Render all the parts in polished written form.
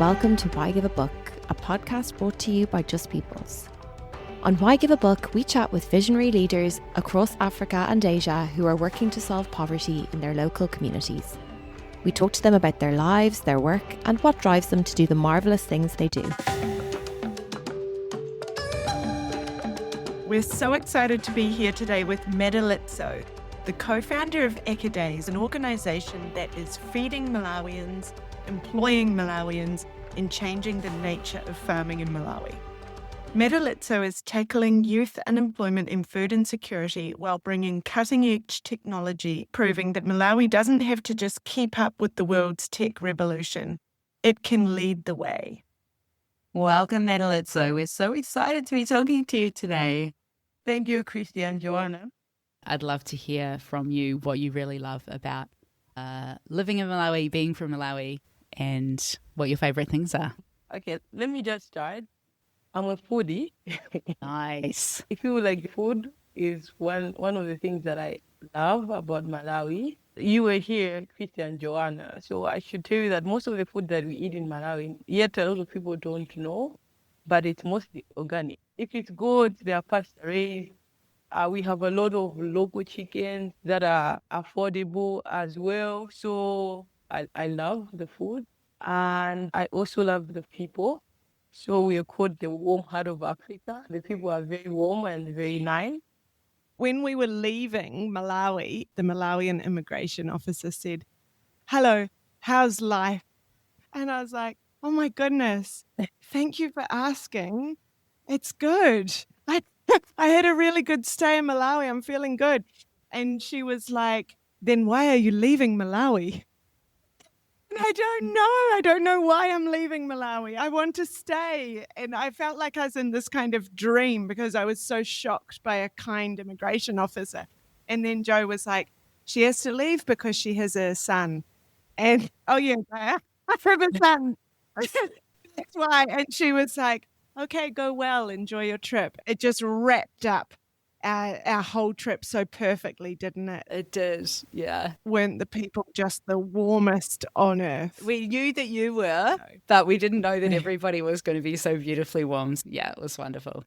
Welcome to Why Give a Book, a podcast brought to you by Just Peoples. On Why Give a Book, we chat with visionary leaders across Africa and Asia who are working to solve poverty in their local communities. We talk to them about their lives, their work, and what drives them to do the marvellous things they do. We're so excited to be here today with Madalitso, the co-founder of Acades, an organisation that is feeding Malawians, employing Malawians, and changing the nature of farming in Malawi. Madalitso is tackling youth unemployment and food insecurity while bringing cutting-edge technology, proving that Malawi doesn't have to just keep up with the world's tech revolution. It can lead the way. Welcome, Madalitso. We're so excited to be talking to you today. Thank you, Christy and Joanna. I'd love to hear from you what you really love about living in Malawi, being from Malawi, and what your favorite things are. Okay, let me just start. I'm a foodie. Nice. I feel like food is one of the things that I love about Malawi. You were here, Christy and Joanna, so I should tell you that most of the food that we eat in Malawi, yet a lot of people don't know, but it's mostly organic. If it's good, they are pasture raised. We have a lot of local chickens that are affordable as well. So I love the food, and I also love the people. So we are called the warm heart of Africa. The people are very warm and very nice. When we were leaving Malawi, the Malawian immigration officer said, "Hello, how's life?" And I was like, "Oh my goodness, thank you for asking. It's good. I had a really good stay in Malawi. I'm feeling good." And she was like, "Then why are you leaving Malawi?" And I don't know why I'm leaving Malawi. I want to stay. And I felt like I was in this kind of dream because I was so shocked by a kind immigration officer. And then Joe was like, "She has to leave because she has a son." And, "Oh yeah, I have a son." That's why. And she was like, "Okay, go well, enjoy your trip." It just wrapped up our whole trip so perfectly, didn't it? It did, yeah. Weren't the people just the warmest on earth? We knew that you were, but we didn't know that everybody was going to be so beautifully warm. Yeah, it was wonderful.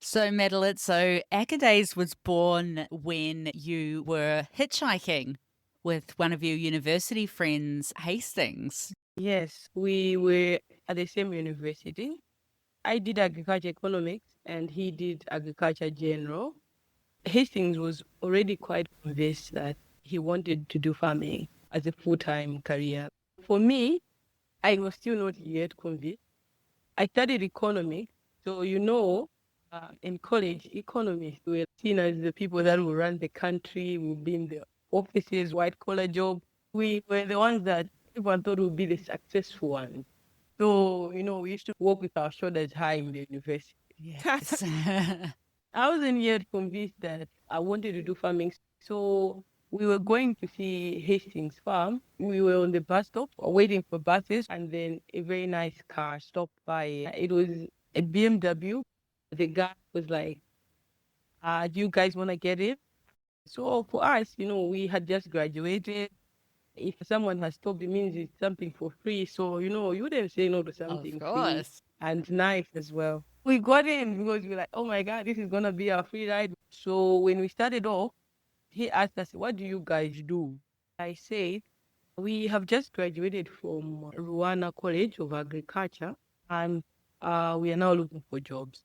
So, Madalitso, Acades was born when you were hitchhiking with one of your university friends, Hastings. Yes, we were at the same university. I did agriculture economics and he did agriculture general. Hastings was already quite convinced that he wanted to do farming as a full-time career. For me, I was still not yet convinced. I studied economics, so in college, economists were seen as the people that will run the country, will be in the offices, white-collar job. We were the ones that everyone thought would be the successful ones. So, we used to walk with our shoulders high in the university. Yes. I wasn't yet convinced that I wanted to do farming. So we were going to see Hastings Farm. We were on the bus stop waiting for buses, and then a very nice car stopped by. It was a BMW. The guy was like, "Do you guys want to get it?" So for us, we had just graduated. If someone has stopped, it means it's something for free. So, you wouldn't say no to something free and nice as well. We got in because we were like, "Oh my God, this is going to be our free ride." So when we started off, he asked us, "What do you guys do?" I said, "We have just graduated from Rwanda College of Agriculture, and we are now looking for jobs."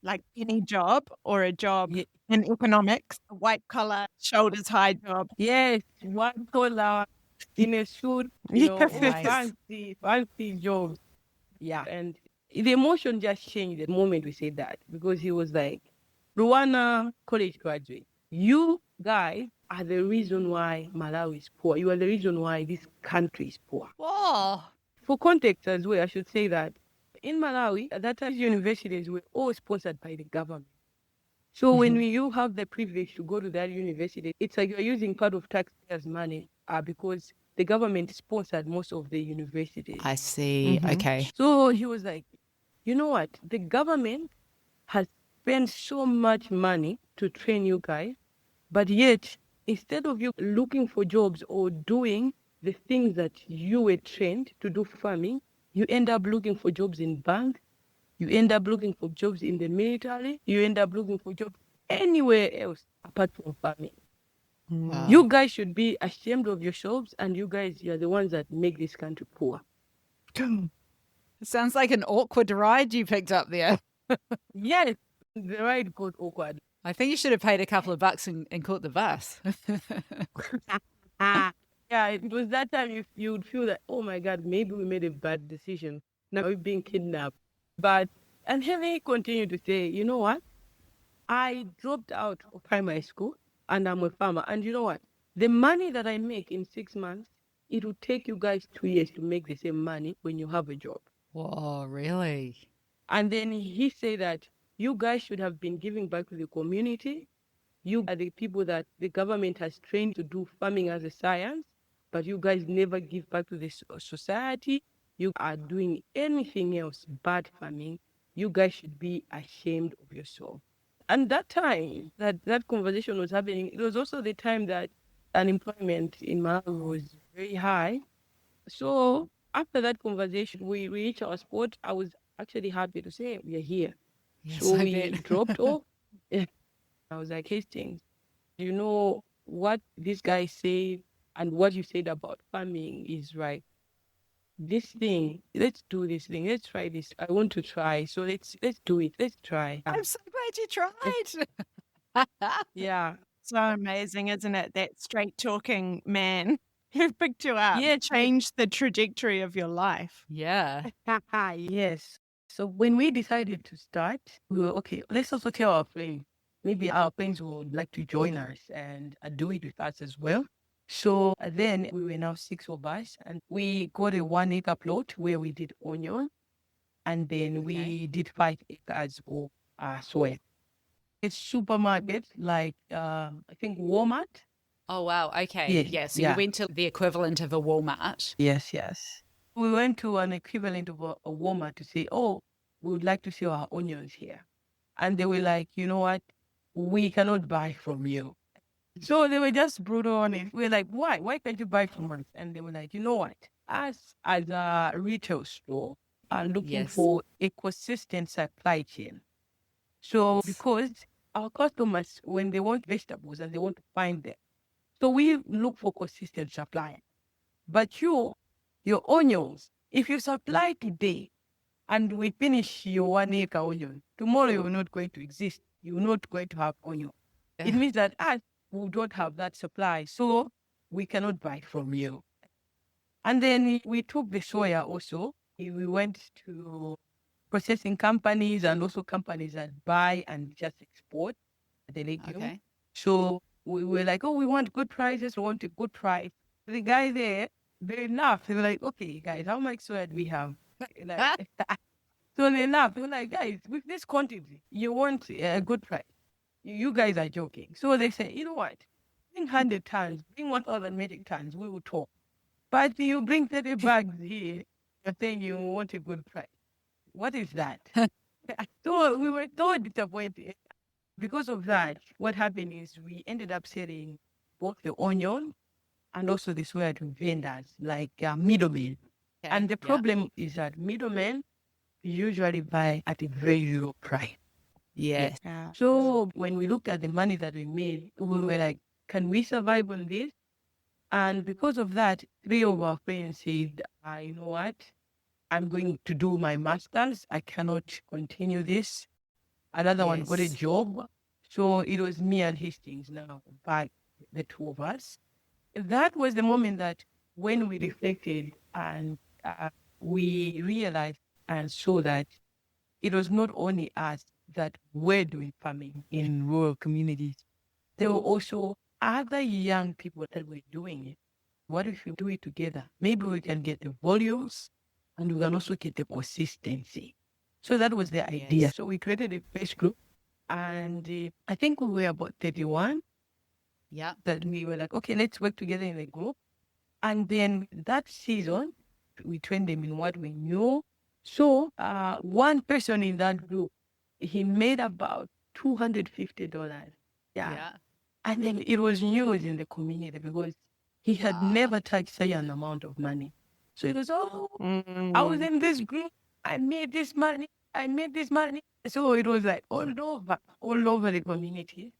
Like any job or a job in economics, a white-collar, shoulders-high job. Yes, one collar in a suit, fancy jobs. Yeah, and the emotion just changed the moment we said that because he was like, "Rwanda college graduate, you guys are the reason why Malawi is poor. You are the reason why this country is poor." Whoa. For context as well, I should say that in Malawi, at that time, universities were all sponsored by the government. So when you have the privilege to go to that university, it's like you're using part of taxpayers' money because the government sponsored most of the universities. I see. Okay. So he was like, "You know what? The government has spent so much money to train you guys, but yet, instead of you looking for jobs or doing the things that you were trained to do farming, You end up looking for jobs in banks. You end up looking for jobs in the military. You end up looking for jobs anywhere else apart from farming. Wow. You guys should be ashamed of yourselves, and you guys, you're the ones that make this country poor. It sounds like an awkward ride you picked up there. Yes, the ride got awkward. I think you should have paid a couple of bucks and caught the bus. Yeah, it was that time you would feel that, oh my God, maybe we made a bad decision. Now we're being kidnapped. And Henry continued to say, you know what? I dropped out of primary school and I'm a farmer. And you know what? The money that I make in 6 months, it will take you guys 2 years to make the same money when you have a job. Whoa, really? And then he said that you guys should have been giving back to the community. You are the people that the government has trained to do farming as a science, but you guys never give back to the society. You are doing anything else but farming. You guys should be ashamed of yourself. And that time that conversation was happening, it was also the time that unemployment in Malawi was very high. So after that conversation, we reached our spot. I was actually happy to say we are here. Yes, So I we bet. dropped off. Yeah. I was like, Hastings, you know what this guy said and what you said about farming is right. This thing, let's do this thing. Let's try this. I want to try. So let's do it. Let's try. I'm so glad you tried. Yeah. So amazing, isn't it? That straight talking man who picked you up, Yeah, changed the trajectory of your life. Yeah. Yes. So when we decided to start, we were okay. Let's also tell our friends. Maybe our friends would like to join us and do it with us as well. So then we were now 6 of us, and we got a 1 acre plot where we did onion, and then we did 5 acres of soy. It's supermarket like I think Walmart. Oh, wow. Okay. Yes, Yeah. So yeah. you went to the equivalent of a Walmart. Yes. We went to an equivalent of a Walmart to say, oh, we would like to sell our onions here. And they were like, you know what? We cannot buy from you. So they were just brutal on it. We're like, why? Why can't you buy from us? And they were like, you know what? Us as a retail store are looking Yes. for a consistent supply chain. So because our customers, when they want vegetables and they want to find them, so we look for consistent supply. But your onions, if you supply today and we finish your 1 acre onion, tomorrow you're not going to exist. You're not going to have onion. It means that us, we don't have that supply, so we cannot buy from you. And then we took the soya also. We went to processing companies and also companies that buy and just export the legume. Okay. So we were like, oh, we want good prices. We want a good price. The guy there, they laughed. They were like, okay, guys, how much soya do we have? Like, so they laughed. They were like, guys, with this quantity, you want a good price. You guys are joking. So they said, you know what? Bring 100 tons, bring 1,000 metric tons, we will talk. But you bring 30 bags here, you're saying you want a good price. What is that? So we were so disappointed. Because of that, what happened is we ended up selling both the onion and also the soya to vendors, like middlemen. Okay. And the problem is that middlemen usually buy at a very low price. Yes. Yeah. So when we looked at the money that we made, we were like, can we survive on this? And because of that, 3 of our friends said, you know what? I'm going to do my master's. I cannot continue this. Another one got a Yes. job. So it was me and Hastings now, back, the 2 of us. That was the moment that when we reflected and we realized and saw that it was not only us that were doing farming in rural communities. There were also other young people that were doing it. What if we do it together? Maybe we can get the volumes and we can also get the consistency. So that was the idea. Yes. So we created a Facebook group, and I think we were about 31 Yeah. that we were like, okay, let's work together in a group. And then that season, we trained them in what we knew. So one person in that group, he made about $250. Yeah. And then it was news in the community because he had Wow. never touched such an amount of money. So he goes, oh, I was in this group. I made this money. I made this money. So it was like all over the community.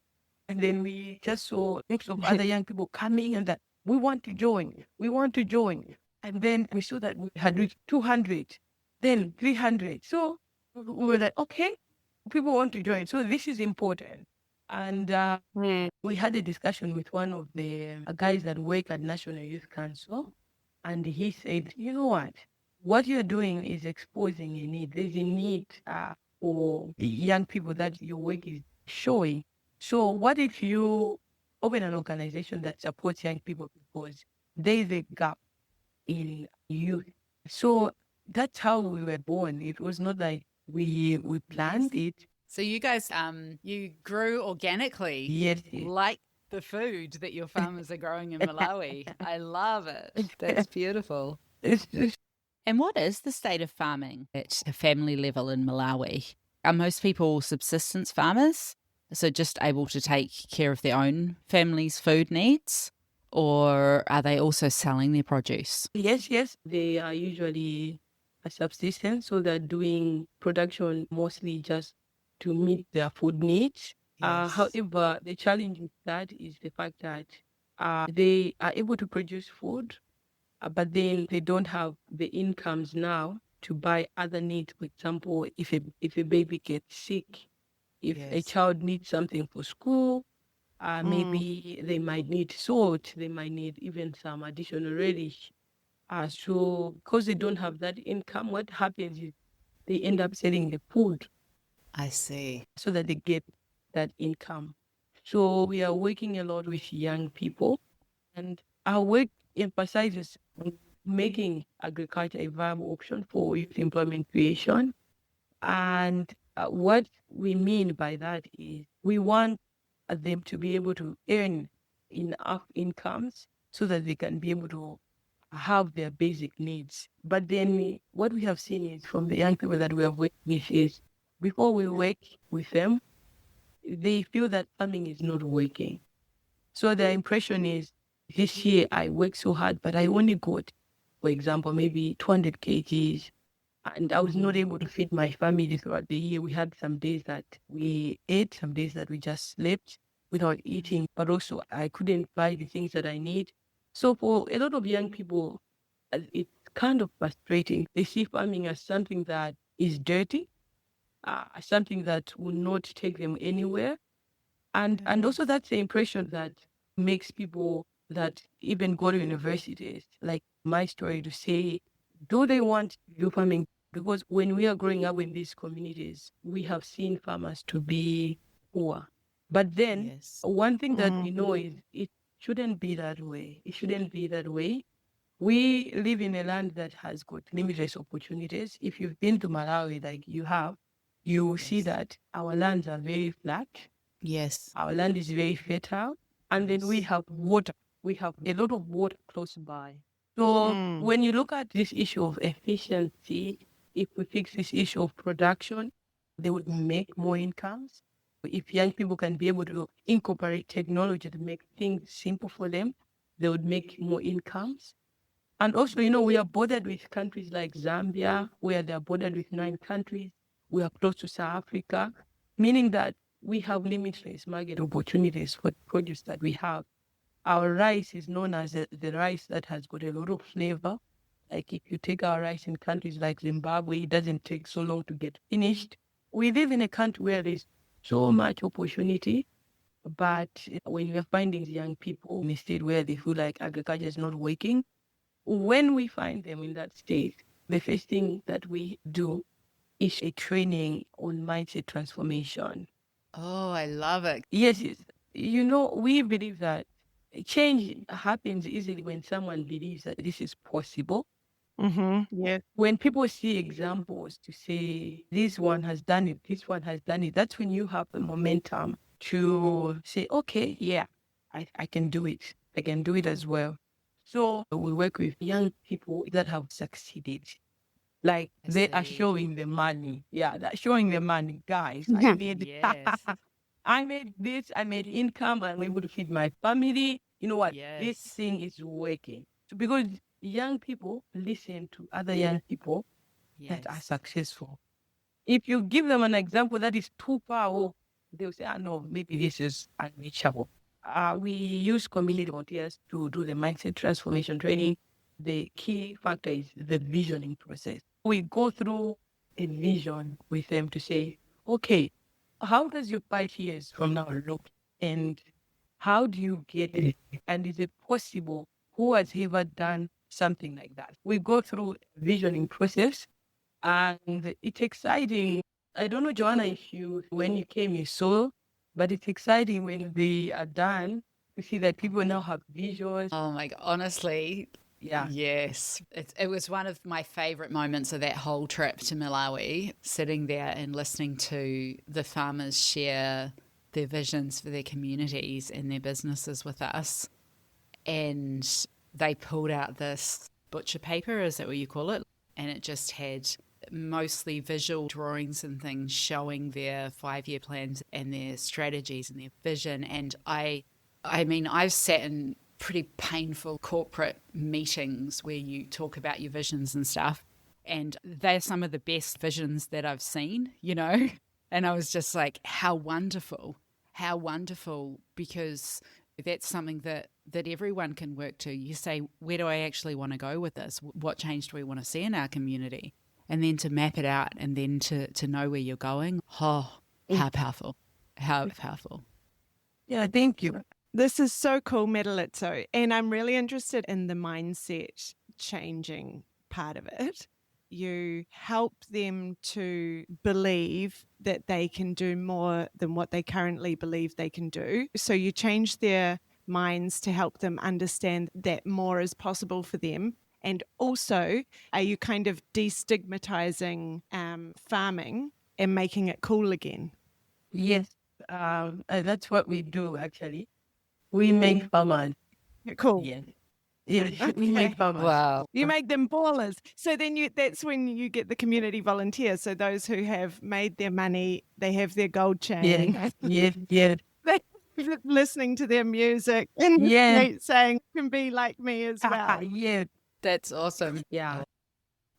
And then we just saw groups of other young people coming and that we want to join. We want to join. And then we saw that we had reached 200, then 300. So we were like, okay, people want to join. So this is important. And we had a discussion with one of the guys that work at National Youth Council. And he said, you know what you're doing is exposing a need. There's a need for young people that your work is showing. So what if you open an organization that supports young people, because there is a gap in youth. So that's how we were born. It was not like we planned it. So you guys, you grew organically. Yes. Like the food that your farmers are growing in Malawi. I love it. That's beautiful. And what is the state of farming at a family level in Malawi? Are most people subsistence farmers? So just able to take care of their own family's food needs? Or are they also selling their produce? Yes. They are usually a subsistence. So they're doing production mostly just to meet their food needs. Yes. However, the challenge with that is the fact that they are able to produce food, but then they don't have the incomes now to buy other needs. For example, if a baby gets sick, if a child needs something for school, maybe they might need salt, they might need even some additional relish. So because they don't have that income, what happens is they end up selling the food. I see. So that they get that income. So we are working a lot with young people, and our work emphasizes on making agriculture a viable option for youth employment creation. And what we mean by that is we want them to be able to earn enough incomes so that they can be able to have their basic needs. But then what we have seen is from the young people that we have worked with is before we work with them, they feel that farming is not working. So their impression is, this year I worked so hard, but I only got, for example, maybe 200 kgs, and I was not able to feed my family throughout the year. We had some days that we ate, some days that we just slept without eating, but also I couldn't buy the things that I need. So for a lot of young people, it's kind of frustrating. They see farming as something that is dirty, something that will not take them anywhere. And also that's the impression that makes people that even go to universities, like my story, to say, do they want to do farming? Because when we are growing up in these communities, we have seen farmers to be poor. But then one thing that we know is it shouldn't be that way. It shouldn't be that way. We live in a land that has got limitless opportunities. If you've been to Malawi, like you have, you will see that our lands are very flat. Yes. Our land is very fertile. And then we have water. We have a lot of water close by. So when you look at this issue of efficiency, if we fix this issue of production, they would make more incomes. If young people can be able to incorporate technology to make things simple for them, they would make more incomes. And also, we are bordered with countries like Zambia, where they are bordered with 9 countries. We are close to South Africa, meaning that we have limitless market opportunities for the produce that we have. Our rice is known as the rice that has got a lot of flavor. Like if you take our rice in countries like Zimbabwe, it doesn't take so long to get finished. We live in a country where there's so much opportunity, but when we are finding young people in a state where they feel like agriculture is not working, when we find them in that state, the first thing that we do is a training on mindset transformation. Oh, I love it. Yes. We believe that change happens easily when someone believes that this is possible. Yes. When people see examples to say, this one has done it, this one has done it, that's when you have the momentum to say, okay, yeah, I can do it. I can do it as well. So we work with young people that have succeeded. Like they are showing the money. Yeah, they're showing the money. Guys, I made this, I made income, I'm able to feed my family. You know what? Yes. This thing is working. So because young people listen to other young people that are Yes. successful. If you give them an example that is too far off, they'll say, no, maybe this is unreachable. We use community volunteers to do the mindset transformation training. The key factor is the visioning process. We go through a vision with them to say, okay, how does your 5 years from now look? And how do you get it? And is it possible? Who has ever done something like that? We go through a visioning process, and it's exciting. I don't know, Joanna, if when you came, you saw, but it's exciting when they are done to see that people now have visions. Oh my God, honestly, Yeah. yes. It was one of my favorite moments of that whole trip to Malawi, sitting there and listening to the farmers share their visions for their communities and their businesses with us. And they pulled out this butcher paper, is that what you call it? And it just had mostly visual drawings and things showing their 5-year plans and their strategies and their vision. And I mean, I've sat in pretty painful corporate meetings where you talk about your visions and stuff, and they're some of the best visions that I've seen, you know? And I was just like, how wonderful, because that's something that everyone can work to. You say, where do I actually want to go with this? What change do we want to see in our community? And then to map it out and then to know where you're going. Oh, how powerful. How powerful. Yeah, thank you. This is so cool, Madalitso. And I'm really interested in the mindset changing part of it. You help them to believe that they can do more than what they currently believe they can do. So you change their minds to help them understand that more is possible for them. And also, are you kind of destigmatizing farming and making it cool again? Yes, that's what we do, actually. We make farmers. Cool. Yes. Yeah, we make farmers. Wow. You make them ballers. So then that's when you get the community volunteers. So those who have made their money, they have their gold chain. Yeah. They're listening to their music and saying, you can be like me as well. Yeah. That's awesome. Yeah.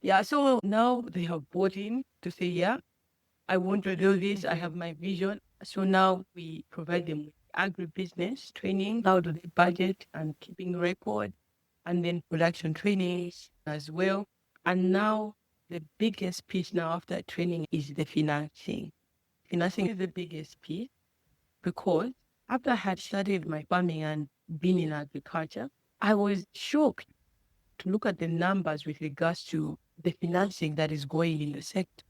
Yeah. So now they have bought in to say, yeah, I want to do this. I have my vision. So now we provide them with agribusiness training, how to do budget and keeping record, and then production trainings as well. And now the biggest piece now after training is the financing. Financing is the biggest piece because after I had studied my farming and been in agriculture, I was shocked to look at the numbers with regards to the financing that is going in the sector.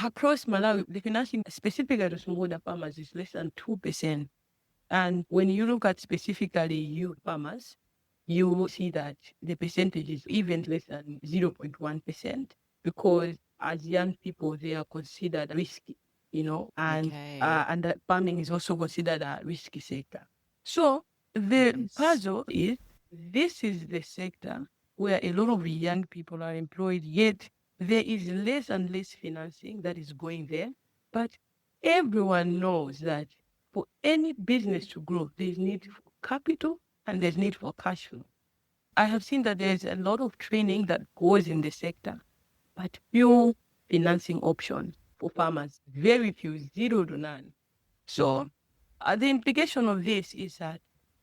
Across Malawi, the financing specifically to smallholder farmers is less than 2%. And when you look at specifically youth farmers, you will see that the percentage is even less than 0.1% because as young people, they are considered risky, and that farming is also considered a risky sector. So the puzzle is, this is the sector where a lot of young people are employed, yet there is less and less financing that is going there. But everyone knows that for any business to grow, there's need for capital and there's need for cash flow. I have seen that there's a lot of training that goes in the sector, but few financing options for farmers, very few, 0 to none. So the implication of this is that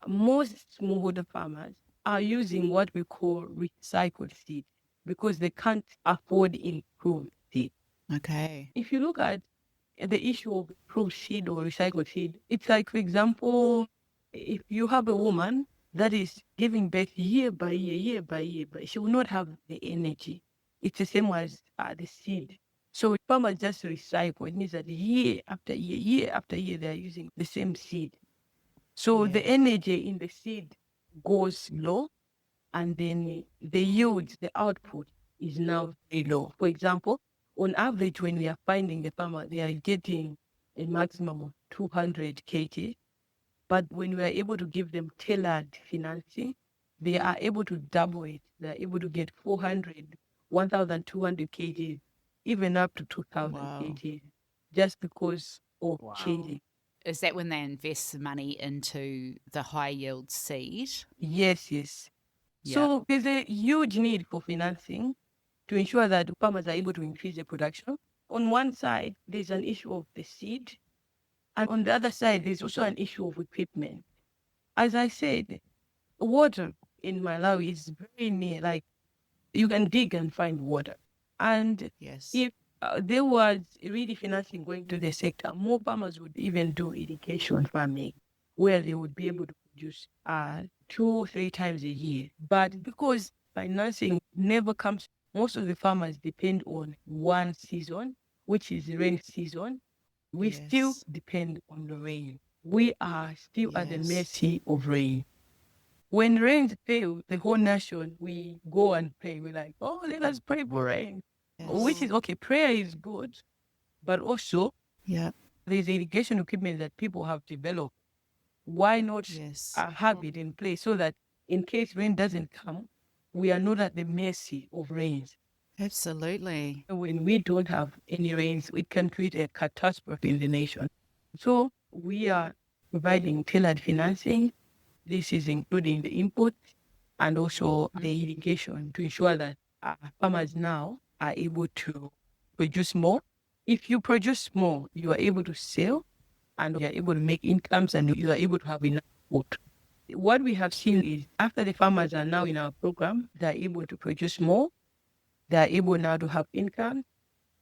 most smallholder farmers are using what we call recycled seed because they can't afford improved seed. Okay. If you look at the issue of improved seed or recycled seed, it's like, for example, if you have a woman that is giving birth year by year, but she will not have the energy. It's the same as the seed. So if farmers just recycle, it means that year after year, they are using the same seed. So the energy in the seed goes low, and then the yield, the output is now very low. For example, on average, when we are finding the farmer, they are getting a maximum of 200 kg. But when we are able to give them tailored financing, they are able to double it. They are able to get 400, 1,200 kg, even up to 2,000 kg, just because of changing. Is that when they invest the money into the high yield seed? Yes. So there's a huge need for financing to ensure that farmers are able to increase their production. On one side, there's an issue of the seed. And on the other side, there's also an issue of equipment. As I said, water in Malawi is very near, like you can dig and find water. And if there was really financing going to the sector, more farmers would even do irrigation farming, where they would be able to produce 2 or 3 times a year. But because financing never comes, most of the farmers depend on one season, which is the rain season. We still depend on the rain. We are still at the mercy of rain. When rain fails, the whole nation, we go and pray. We're like, oh, let us pray for rain. Which is okay. Prayer is good, but also there's irrigation equipment that people have developed. Why not have it in place so that in case rain doesn't come, we are not at the mercy of rains. Absolutely. When we don't have any rains, it can create a catastrophe in the nation. So we are providing tailored financing. This is including the input and also the irrigation to ensure that farmers now are able to produce more. If you produce more, you are able to sell and you are able to make incomes and you are able to have enough food. What we have seen is after the farmers are now in our program, they are able to produce more. They are able now to have income.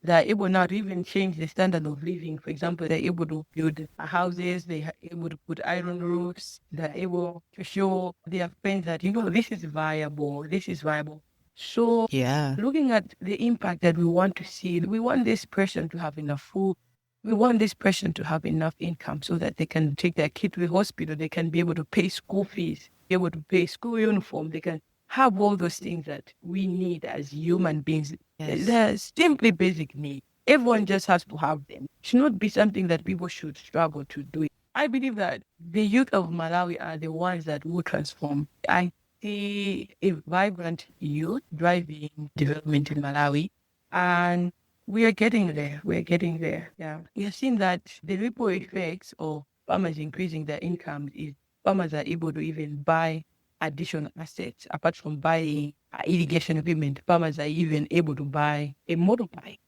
They are able now to even change the standard of living. For example, they're able to build houses. They are able to put iron roofs. They're able to show their friends that, this is viable. This is viable. So looking at the impact that we want to see, we want this person to have enough food. We want this person to have enough income so that they can take their kid to the hospital. They can be able to pay school fees, be able to pay school uniform. They can have all those things that we need as human beings. They're simply basic needs. Everyone just has to have them. It should not be something that people should struggle to do. I believe that the youth of Malawi are the ones that will transform. I see a vibrant youth driving development in Malawi, and we are getting there. We're getting there. Yeah. We have seen that the ripple effects of farmers increasing their income is farmers are able to even buy additional assets. Apart from buying irrigation equipment, farmers are even able to buy a motorbike.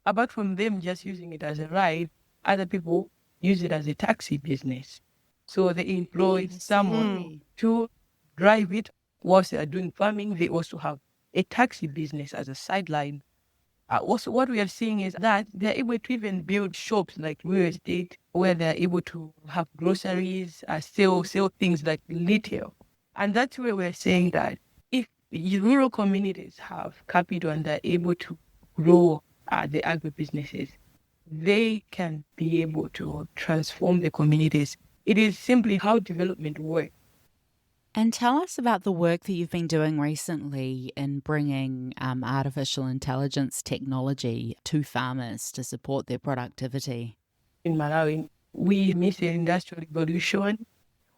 Apart from them just using it as a ride, other people use it as a taxi business. So they employ someone to drive it whilst they are doing farming. They also have a taxi business as a sideline. Also, what we are seeing is that they're able to even build shops like real estate where they're able to have groceries, sell things like retail. And that's where we're saying that if rural communities have capital and they're able to grow the agribusinesses, they can be able to transform the communities. It is simply how development works. And tell us about the work that you've been doing recently in bringing artificial intelligence technology to farmers to support their productivity. In Malawi, we missed the industrial revolution.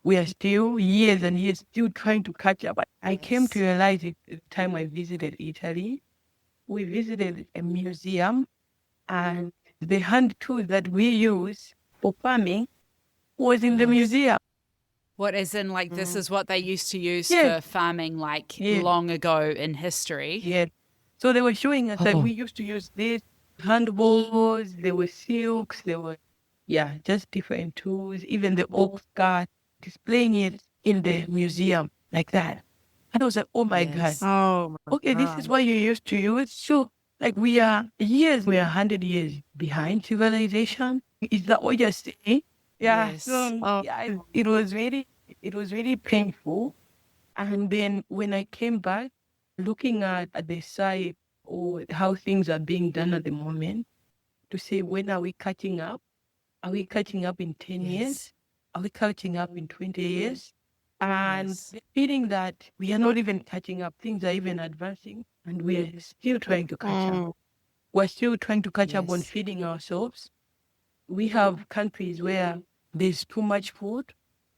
We are still years and years still trying to catch up. I came to realize it at the time I visited Italy. We visited a museum and the hand tool that we use for farming was in the museum. What, as in this is what they used to use for farming long ago in history? Yeah. So they were showing us that we used to use these handballs, there were silks, there were, just different tools, even the oak cart, displaying it in the museum like that. And I was like, oh my God. Oh, my okay, God. This is what you used to use. So we are 100 years behind civilization. Is that what you're saying? Yeah. Yes. It was really painful. And then when I came back, looking at the site or how things are being done at the moment, to say, when are we catching up? Are we catching up in 10 years? Are we catching up in 20 years? And the feeling that we are not even catching up, things are even advancing, and we are still trying to catch up. We're still trying to catch up on feeding ourselves. We have countries where there's too much food,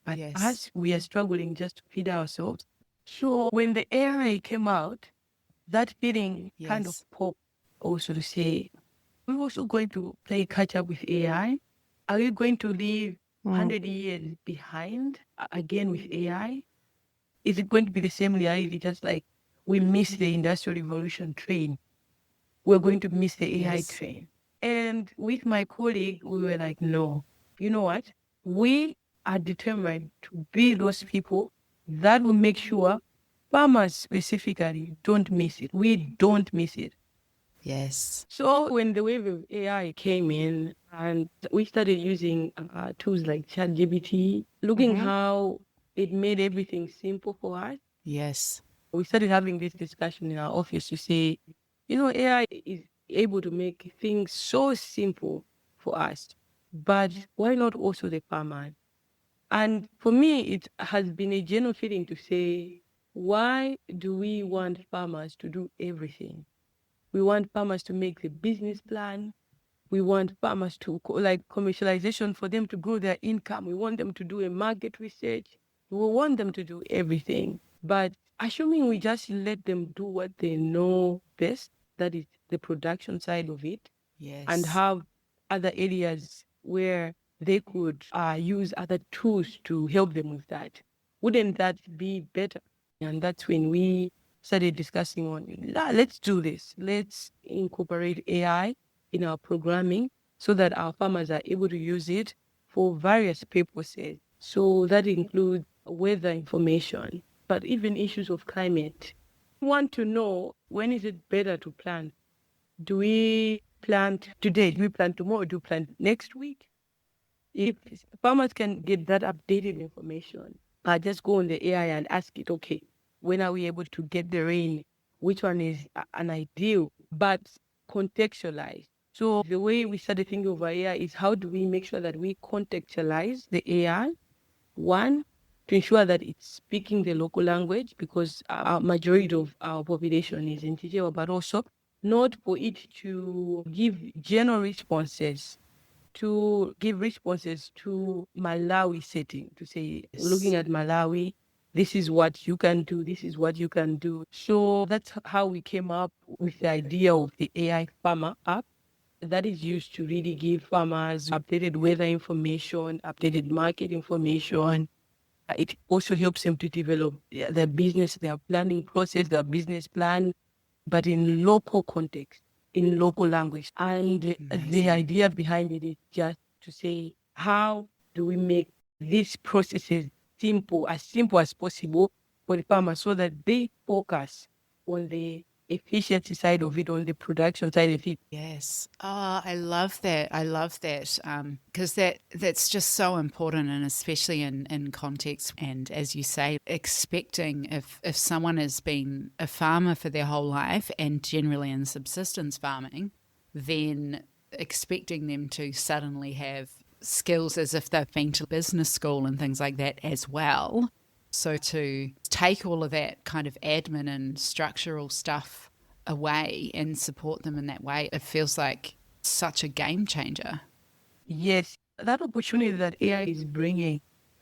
but us, we are struggling just to feed ourselves. So when the AI came out, that feeling kind of popped also to say, we're also going to play catch up with AI. Are we going to leave 100 years behind again with AI? is it going to be the same reality? Just like we missed the Industrial Revolution train, we're going to miss the AI train. And with my colleague, we were like, no, you know what? We are determined to be those people that will make sure farmers specifically don't miss it. We don't miss it. Yes. So when the wave of AI came in and we started using tools like ChatGPT, looking how it made everything simple for us, Yes. we started having this discussion in our office to say, AI is able to make things so simple for us, but why not also the farmer? And for me, it has been a genuine feeling to say, why do we want farmers to do everything? We want farmers to make the business plan. We want farmers to like commercialization for them to grow their income. We want them to do a market research. We want them to do everything. But assuming we just let them do what they know best, that is the production side of it, Yes. and have other areas where they could use other tools to help them with that. Wouldn't that be better? And that's when we started discussing on, let's do this. Let's incorporate AI in our programming so that our farmers are able to use it for various purposes. So that includes weather information, but even issues of climate. We want to know, when is it better to plant? Do we plant today? Do we plant tomorrow? Do we plant next week? If farmers can get that updated information, just go on the AI and ask it, okay, when are we able to get the rain? Which one is an ideal, but contextualized? So the way we started thinking of AI is, how do we make sure that we contextualize the AI? One, to ensure that it's speaking the local language, because our majority of our population is in Chichewa, but also not for it to give general responses, to give responses to Malawi setting, to say, looking at Malawi, this is what you can do, this is what you can do. So that's how we came up with the idea of the AI Farmer app that is used to really give farmers updated weather information, updated market information. It also helps them to develop their business, their planning process, their business plan, but in local context, in local language. And the idea behind it is just to say, how do we make these processes simple as possible for the farmers so that they focus on the efficiency side of it, on the production side of it. Yes. Oh, I love that. I love that because that's just so important, and especially in context. And as you say, expecting if someone has been a farmer for their whole life and generally in subsistence farming, then expecting them to suddenly have skills as if they've been to business school and things like that as well. So to take all of that kind of admin and structural stuff away and support them in that way, it feels like such a game changer. Yes, that opportunity that AI is bringing,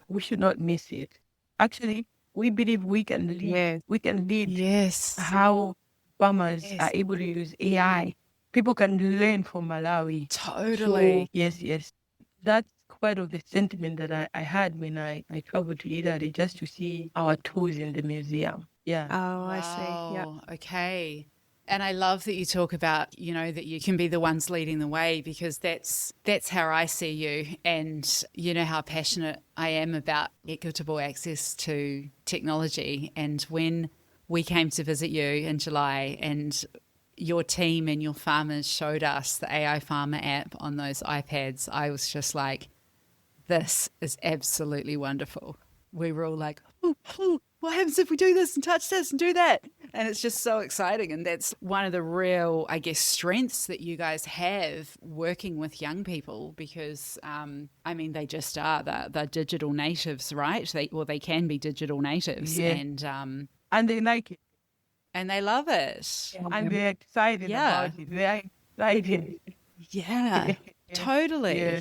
we should not miss it. Actually, we believe we can lead. Yes. We can lead Yes. how farmers are able to use AI. People can learn from Malawi. Totally. So, yes. That's quite of the sentiment that I had when I traveled to Italy, just to see our tools in the museum. Yeah. Oh, I see. Yeah. Wow, okay. And I love that you talk about, that you can be the ones leading the way, because that's how I see you. And you know how passionate I am about equitable access to technology. And when we came to visit you in July and your team and your farmers showed us the AI Farmer app on those iPads, I was just like, this is absolutely wonderful. We were all like, what happens if we do this and touch this and do that? And it's just so exciting. And that's one of the real, I guess, strengths that you guys have working with young people, because, they just are. They're digital natives, right? They can be digital natives. Yeah. And they like it. And they love it. And they're excited about it. They're excited. Yeah, totally. Yeah.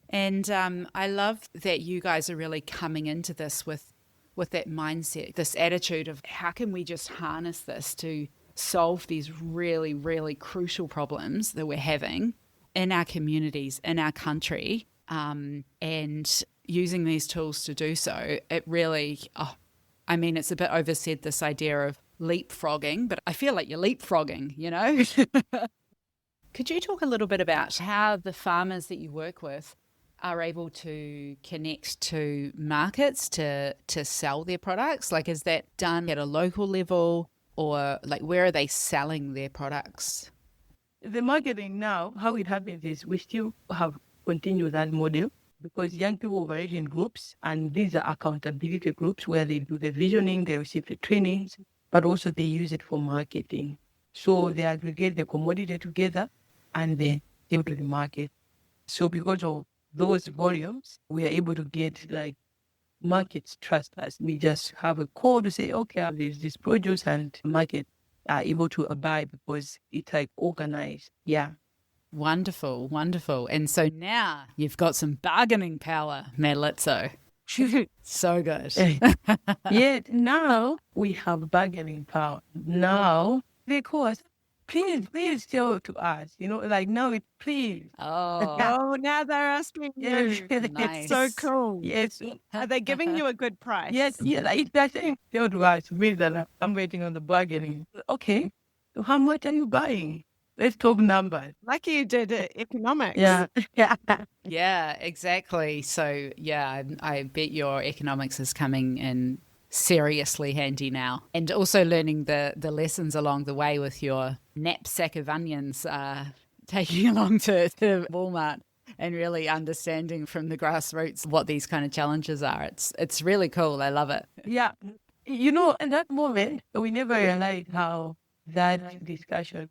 And I love that you guys are really coming into this with that mindset, this attitude of how can we just harness this to solve these really, really crucial problems that we're having in our communities, in our country, and using these tools to do so. It really, I mean, it's a bit oversaid, this idea of leapfrogging, but I feel like you're leapfrogging, you know? Could you talk a little bit about how the farmers that you work with are able to connect to markets to sell their products? Like, is that done at a local level, or like where are they selling their products? The marketing now, how it happens is we still have continued that model because young people operate in groups, and these are accountability groups where they do the visioning, they receive the trainings, but also they use it for marketing. So they aggregate the commodity together and then take to the market. So because of those volumes, we are able to get like markets trust us. We just have a call to say, okay, there's this produce, and market are able to buy because it's like organized. Yeah. Wonderful, wonderful. And so now you've got some bargaining power, Madalitso. So good. Yet now we have bargaining power. Now they call us, please sell to us. You know, like now it's please. Oh, now they're asking you. nice. It's so cool. Yes. Are they giving you a good price? Yes, like they're saying sell to us. Means that I'm waiting on the bargaining. Okay, so how much are you buying? Let's talk numbers. Lucky you did economics. Yeah. Yeah, exactly. So, yeah, I bet your economics is coming in seriously handy now. And also learning the lessons along the way with your knapsack of onions, taking along to Walmart and really understanding from the grassroots what these kind of challenges are. It's really cool. I love it. Yeah. You know, in that moment, we never realized how that discussion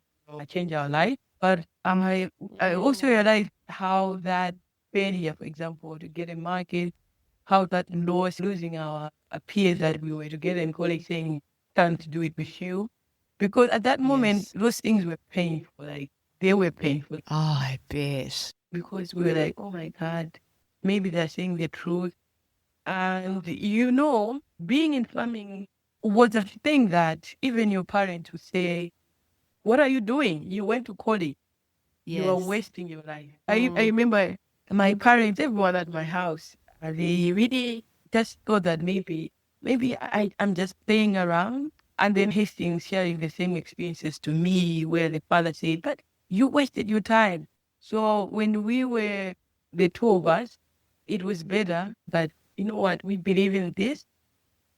changed our life. But I also realized how that failure, for example, to get a market, how that losing our peers that we were together in college saying, time to do it with you. Because at that moment, those things were painful. Like, they were painful. Oh, I bet. Because we were like, oh my God, maybe they're saying the truth. And, you know, being in farming was a thing that even your parents would say, what are you doing? You went to college. Yes. You are wasting your life. I remember my parents, everyone at my house, they really just thought that maybe I'm just playing around. And then Hastings sharing the same experiences to me, where the father said, but you wasted your time. So when we were the two of us, it was better. But you know what? We believe in this.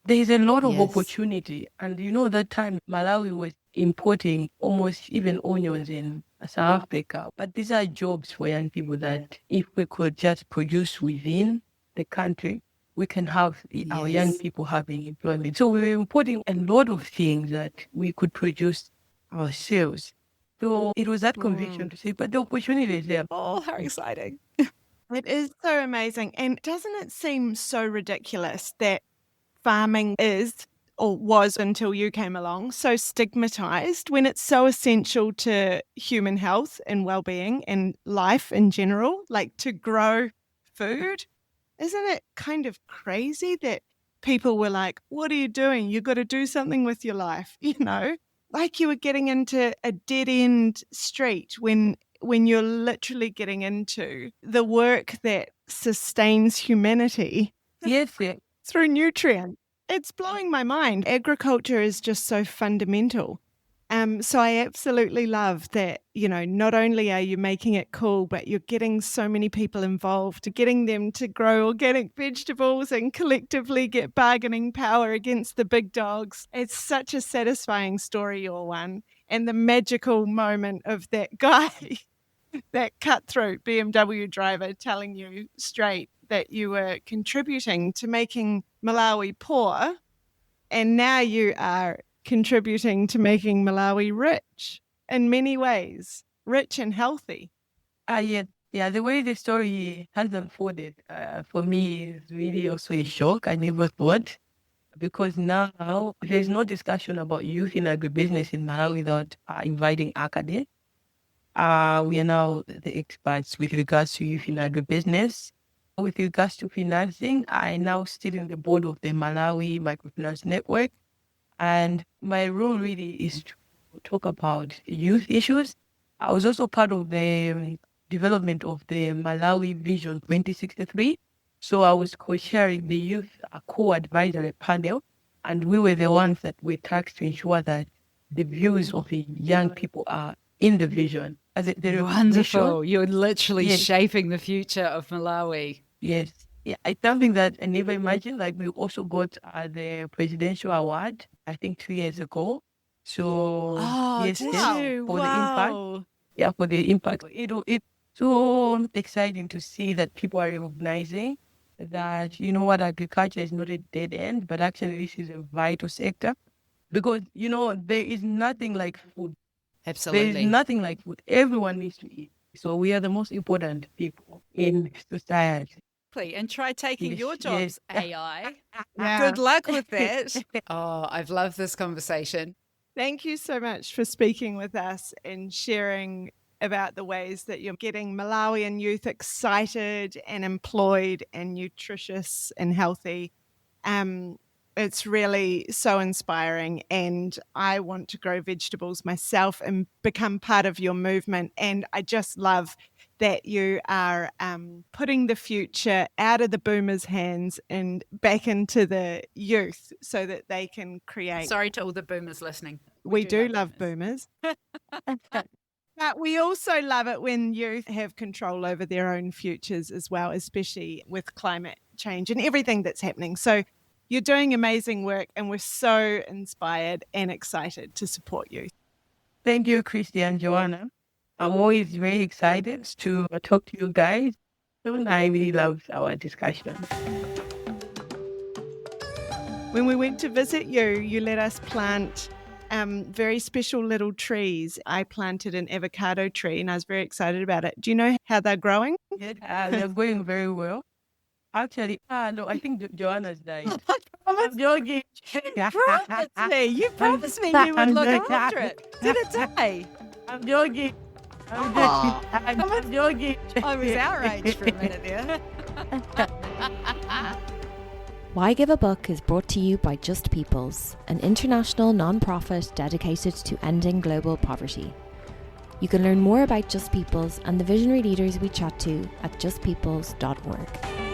There is a lot of opportunity. And you know, that time Malawi was importing almost even onions in South Africa. But these are jobs for young people that if we could just produce within the country, we can have our young people having employment. So we were importing a lot of things that we could produce ourselves. So it was that conviction to say, but the opportunity is there. Oh, how exciting. It is so amazing. And doesn't it seem so ridiculous that farming is, or was until you came along, so stigmatized when it's so essential to human health and well-being and life in general, like to grow food? Isn't it kind of crazy that people were like, what are you doing? You got to do something with your life, you know? Like you were getting into a dead-end street when you're literally getting into the work that sustains humanity through nutrients. It's blowing my mind. Agriculture is just so fundamental. So I absolutely love that, you know, not only are you making it cool, but you're getting so many people involved, getting them to grow organic vegetables and collectively get bargaining power against the big dogs. It's such a satisfying story, your one. And the magical moment of that guy, that cutthroat BMW driver telling you straight that you were contributing to making Malawi poor, and now you are contributing to making Malawi rich in many ways, rich and healthy. Yeah, the way the story has unfolded for me is really also a shock. I never thought, because now there's no discussion about youth in agribusiness in Malawi without inviting Acades. We are now the experts with regards to youth in agribusiness. With regards to financing, I now sit in the board of the Malawi Microfinance Network. And my role really is to talk about youth issues. I was also part of the development of the Malawi Vision 2063. So I was co-chairing the youth co-advisory panel. And we were the ones that were tasked to ensure that the views of the young people are in the vision. Wonderful. You're literally Yes. shaping the future of Malawi. Yes. Yeah, it's something that I never imagined. Like, we also got the presidential award, I think 2 years ago. So yes, did yes, you? for the impact. Wow. Yeah, for the impact. It's so exciting to see that people are recognizing that, you know what, agriculture is not a dead end, but actually this is a vital sector. Because, there is nothing like food. There Absolutely. is nothing like food. Everyone needs to eat. So we are the most important people in society. And try taking Yes, your jobs, AI. Yeah. Good luck with that. Oh, I've loved this conversation. Thank you so much for speaking with us and sharing about the ways that you're getting Malawian youth excited and employed and nutritious and healthy. It's really so inspiring, and I want to grow vegetables myself and become part of your movement. And I just love that you are putting the future out of the boomers' hands and back into the youth so that they can create. Sorry to all the boomers listening. We do love boomers. But we also love it when youth have control over their own futures as well, especially with climate change and everything that's happening. So you're doing amazing work, and we're so inspired and excited to support you. Thank you, Christy and Joanna. I'm always very excited to talk to you guys. And I really love our discussion. When we went to visit you, you let us plant very special little trees. I planted an avocado tree and I was very excited about it. Do you know how they're growing? Yeah, they're going very well. Actually, no, I think Joanna's died. I'm joking. promised me. You promised me you would look after it. Did it die? I'm joking. Aw. I'm joking. I was outraged for a minute there. Why Give a Book is brought to you by Just Peoples, an international non-profit dedicated to ending global poverty. You can learn more about Just Peoples and the visionary leaders we chat to at justpeoples.org.